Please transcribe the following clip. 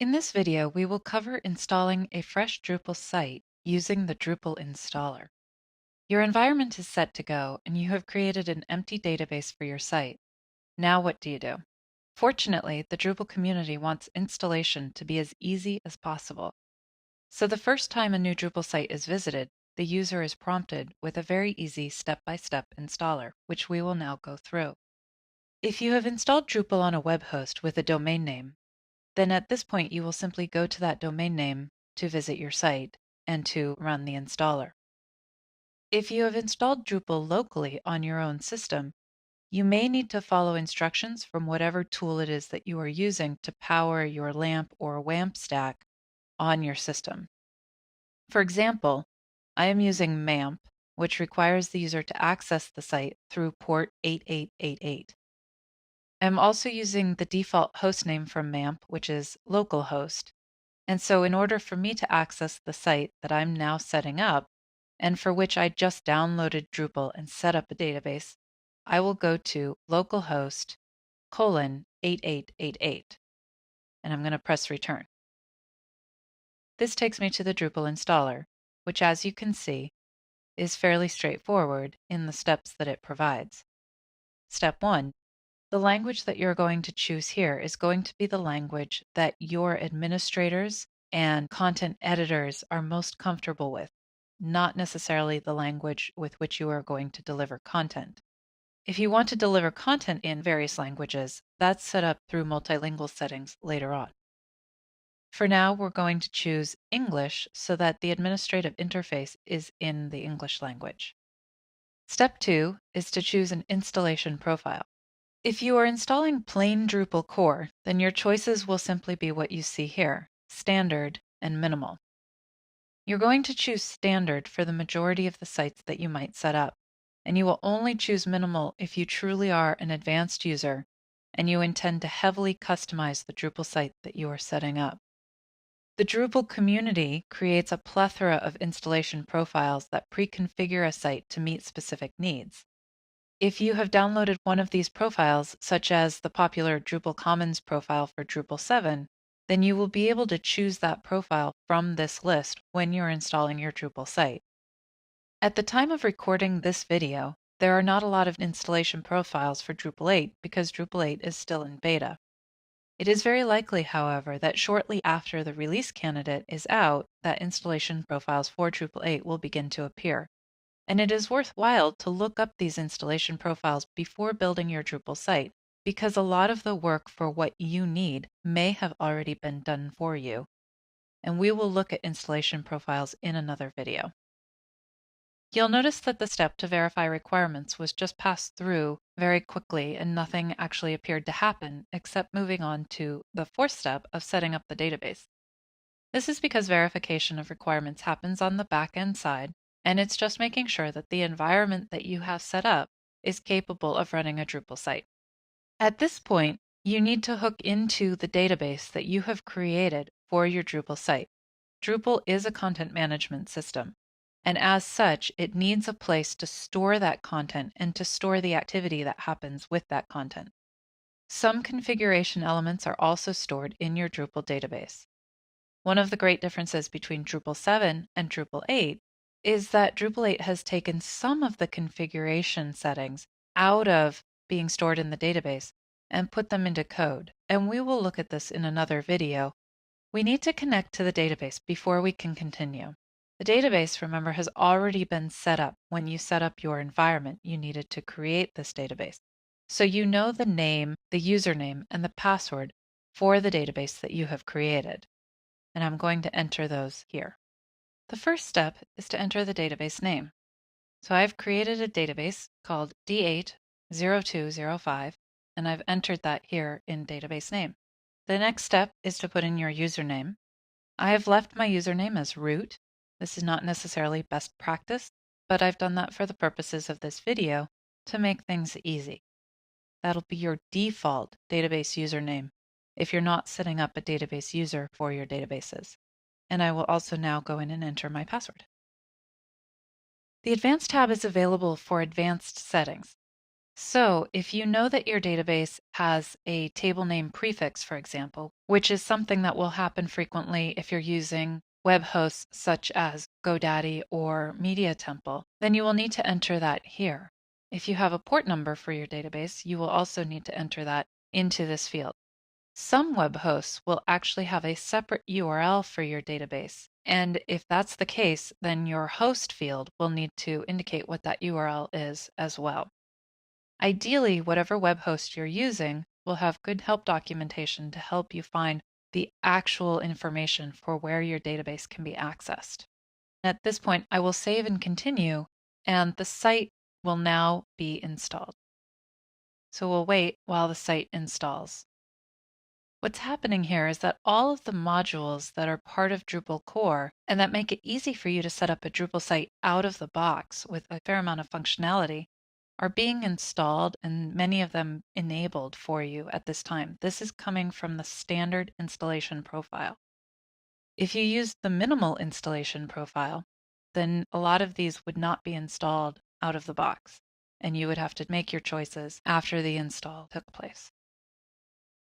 In this video, we will cover installing a fresh Drupal site using the Drupal installer. Your environment is set to go, and you have created an empty database for your site. Now what do you do? Fortunately, the Drupal community wants installation to be as easy as possible. So the first time a new Drupal site is visited, the user is prompted with a very easy step-by-step installer, which we will now go through. If you have installed Drupal on a web host with a domain name, then at this point you will simply go to that domain name to visit your site and to run the installer. If you have installed Drupal locally on your own system, you may need to follow instructions from whatever tool it is that you are using to power your LAMP or WAMP stack on your system. For example, I am using MAMP, which requires the user to access the site through port 8888. I'm also using the default hostname from MAMP, which is localhost. And so in order for me to access the site that I'm now setting up, and for which I just downloaded Drupal and set up a database, I will go to localhost 8888, and I'm going to press return. This takes me to the Drupal installer, which, as you can see, is fairly straightforward in the steps that it provides. Step 1. The language that you're going to choose here is going to be the language that your administrators and content editors are most comfortable with, not necessarily the language with which you are going to deliver content. If you want to deliver content in various languages, that's set up through multilingual settings later on. For now, we're going to choose English so that the administrative interface is in the English language. Step 2 is to choose an installation profile. If you are installing plain Drupal core, then your choices will simply be what you see here, standard and minimal. You're going to choose standard for the majority of the sites that you might set up, and you will only choose minimal if you truly are an advanced user and you intend to heavily customize the Drupal site that you are setting up. The Drupal community creates a plethora of installation profiles that pre-configure a site to meet specific needs. If you have downloaded one of these profiles, such as the popular Drupal Commons profile for Drupal 7, then you will be able to choose that profile from this list when you're installing your Drupal site. At the time of recording this video, there are not a lot of installation profiles for Drupal 8 because Drupal 8 is still in beta. It is very likely, however, that shortly after the release candidate is out, that installation profiles for Drupal 8 will begin to appear. And it is worthwhile to look up these installation profiles before building your Drupal site, because a lot of the work for what you need may have already been done for you. And we will look at installation profiles in another video. You'll notice that the step to verify requirements was just passed through very quickly and nothing actually appeared to happen except moving on to the fourth step of setting up the database. This is because verification of requirements happens on the back-end side, and it's just making sure that the environment that you have set up is capable of running a Drupal site. At this point, you need to hook into the database that you have created for your Drupal site. Drupal is a content management system, and as such, it needs a place to store that content and to store the activity that happens with that content. Some configuration elements are also stored in your Drupal database. One of the great differences between Drupal 7 and Drupal 8 is that Drupal 8 has taken some of the configuration settings out of being stored in the database and put them into code. And we will look at this in another video. We need to connect to the database before we can continue. The database, remember, has already been set up when you set up your environment you needed to create this database. So you know the name, the username, and the password for the database that you have created. And I'm going to enter those here. The first step is to enter the database name. So I've created a database called D80205, and I've entered that here in database name. The next step is to put in your username. I have left my username as root. This is not necessarily best practice, but I've done that for the purposes of this video to make things easy. That'll be your default database username if you're not setting up a database user for your databases. And I will also now go in and enter my password. The Advanced tab is available for advanced settings. So, if you know that your database has a table name prefix, for example, which is something that will happen frequently if you're using web hosts such as GoDaddy or Media Temple, then you will need to enter that here. If you have a port number for your database, you will also need to enter that into this field. Some web hosts will actually have a separate URL for your database. And if that's the case, then your host field will need to indicate what that URL is as well. Ideally, whatever web host you're using will have good help documentation to help you find the actual information for where your database can be accessed. At this point, I will save and continue, and the site will now be installed. So we'll wait while the site installs. What's happening here is that all of the modules that are part of Drupal core and that make it easy for you to set up a Drupal site out of the box with a fair amount of functionality are being installed and many of them enabled for you at this time. This is coming from the standard installation profile. If you use the minimal installation profile, then a lot of these would not be installed out of the box, and you would have to make your choices after the install took place.